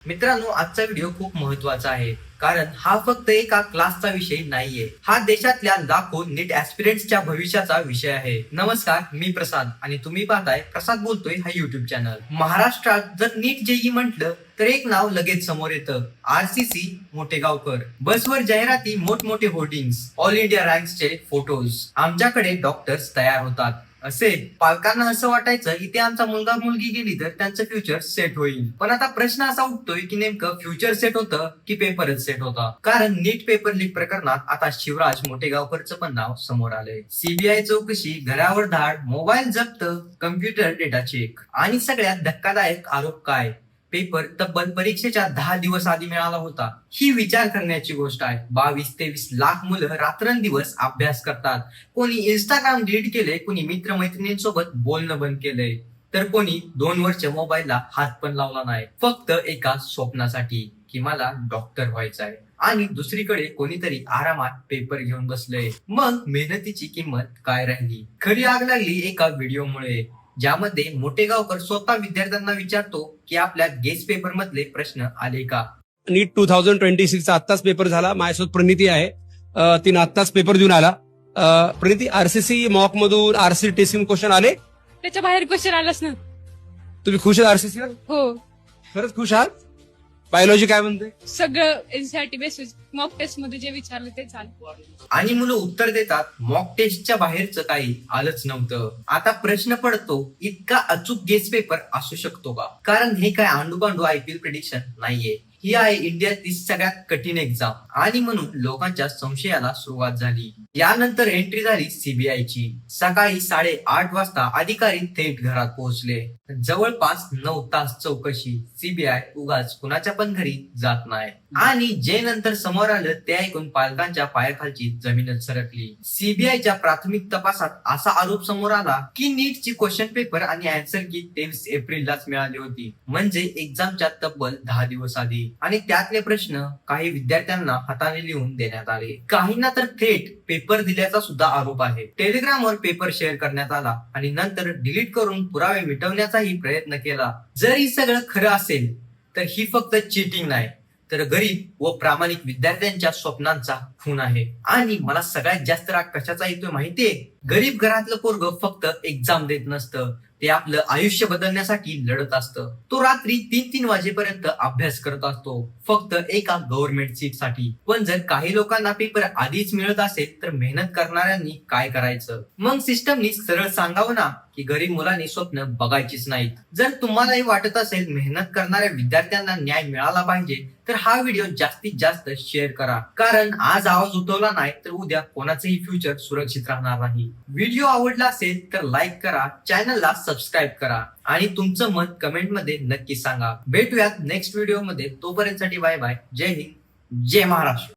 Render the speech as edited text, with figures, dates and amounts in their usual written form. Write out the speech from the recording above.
मित्रांनो, आजचा व्हिडिओ खूप महत्वाचा आहे, कारण हा फक्त एका क्लासचा विषय नाहीये. हा देशातल्या लाखो नीट ऍस्पिरंट्सच्या भविष्याचा विषय आहे. नमस्कार, मी प्रसाद आणि तुम्ही पाहताय प्रसाद बोलतोय हा युट्यूब चॅनल. महाराष्ट्रात जर नीट जेई म्हटलं तर एक नाव लगेच समोर येतं, RCC मोठेगावकर. बसवर जाहिराती, मोठमोठे होर्डिंग्स, ऑल इंडिया रँक्सचे फोटोज. आमच्याकडे डॉक्टर्स तयार होतात असे. पालकांना असं वाटायचं की ते आमचा मुलगा मुलगी गेली तर त्यांचं फ्युचर सेट होईल. पण आता प्रश्न असा उठतोय की नेमकं फ्युचर सेट होतं की पेपरच सेट होता. कारण नीट पेपर लीक प्रकरणात आता शिवराज मोठेगावकरचं पण नाव समोर आलंय. CBI चौकशी, घरावर धाड, मोबाईल जप्त, कम्प्युटर डेटा चेक आणि सगळ्यात धक्कादायक आरोप काय? पेपर तब्बल परीक्षेच्या 10 दिवस आधी मिळाला होता. ही विचार करण्याची गोष्ट आहे. 22-23 लाख मुलं रात्रंदिवस अभ्यास करतात. कोणी इंस्टाग्राम डिलीट केले, कोणी मित्रमैत्रिणींसोबत बोलणं बंद केलंय, तर कोणी 2 वर्ष मोबाईलला हात पण लावला नाही, फक्त एका स्वप्नासाठी की मला डॉक्टर व्हायचं आहे. आणि दुसरीकडे कोणीतरी आरामात पेपर घेऊन बसलंय. मग मेहनतीची किंमत काय राहिली? खरी आग लागली एका व्हिडिओमुळे, ज्यामध्ये मोठेगावकर स्वतः विद्यार्थ्यांना विचारतो की आपल्या गेस पेपर मधले प्रश्न आले का. नीट 2026 चा आत्ताच पेपर झाला. माझ्यासोबत प्रणिती आहे. तिने आत्ताच पेपर देऊन आला. प्रणिती, RCC मॉक मधून RCC टेस्टिंग क्वेश्चन आले? त्याच्या बाहेर क्वेश्चन आलाच ना. तुम्ही खुश आहात RCC वर? हो, खरंच खुश आहात? बायोलॉजी काय म्हणते? सगळं एनसीआरटी बेसिस मॉक टेस्ट मध्ये जे विचारलं ते झालं. आणि मुलं उत्तर देतात, मॉक टेस्टच्या बाहेरचं काही आलंच नव्हतं. आता प्रश्न पडतो, इतका अचूक गेस पेपर असू शकतो का? कारण हे काय आंडूबांडू IPL प्रिडिक्शन नाहीये. ही आहे इंडियातली सगळ्यात कठीण एक्झाम. आणि म्हणून लोकांच्या संशयाला सुरुवात झाली. यानंतर एंट्री झाली CBIची. सकाळी 8:30 वाजता अधिकारी थेट घरात पोहोचले. जवळपास 9 तास चौकशी. CBI उगाच कुणाच्या पण घरी जात नाही. आणि जे नंतर समोर आलं ते ऐकून पालकांच्या पायाखालची जमीनच सरकली. CBIच्या प्राथमिक तपासात असा आरोप समोर आला की नीटची क्वेश्चन पेपर आणि आन्सर की 23 एप्रिललाच मिळाली होती, म्हणजे एक्झामच्या तब्बल 10 दिवस आधी. आणि त्यातले प्रश्न काही विद्यार्थ्यांना हाताने लिहून देण्यात आले, काहींना तर थेट पेपर दिल्याचा सुद्धा आरोप आहे. टेलिग्रामवर पेपर शेअर करण्यात आला आणि नंतर डिलीट करून पुरावे मिटवण्याचाही प्रयत्न केला. जर ही सगळं खरं असेल तर ही फक्त चीटिंग नाही, तर गरीब व प्रामाणिक विद्यार्थ्यांच्या स्वप्नांचा खून आहे. आणि मला सगळ्यात जास्त राग कशाचा येतोय माहितीये? गरीब घरातलं पोरग फक्त एक्झाम देत नसतं, ते आपलं आयुष्य बदलण्यासाठी लढत असतं. तो रात्री 3-3 वाजेपर्यंत अभ्यास करत असतो, फक्त एका गव्हर्नमेंट सीट साठी. पण जर काही लोकांना पेपर आधीच मिळत असेल तर मेहनत करणाऱ्यांनी काय करायचं? मग सिस्टमनी सरळ सांगावं ना की गरीब मुलांनी स्वप्न बघायचीच नाहीत. जर तुम्हालाही वाटत असेल मेहनत करणाऱ्या विद्यार्थ्यांना न्याय मिळाला पाहिजे तर हा व्हिडिओ जास्तीत जास्त शेअर करा. कारण आज आवाज उठवला नाही तर उद्या कोणाचंही फ्युचर सुरक्षित राहणार नाही. व्हिडिओ आवडला असेल तर लाईक करा, चॅनलला सबस्क्राईब करा आणि तुमचं मत कमेंट मध्ये नक्की सांगा. भेटूयात नेक्स्ट व्हिडिओ मध्ये. तोपर्यंतसाठी बाय बाय. जय हिंद, जय महाराष्ट्र.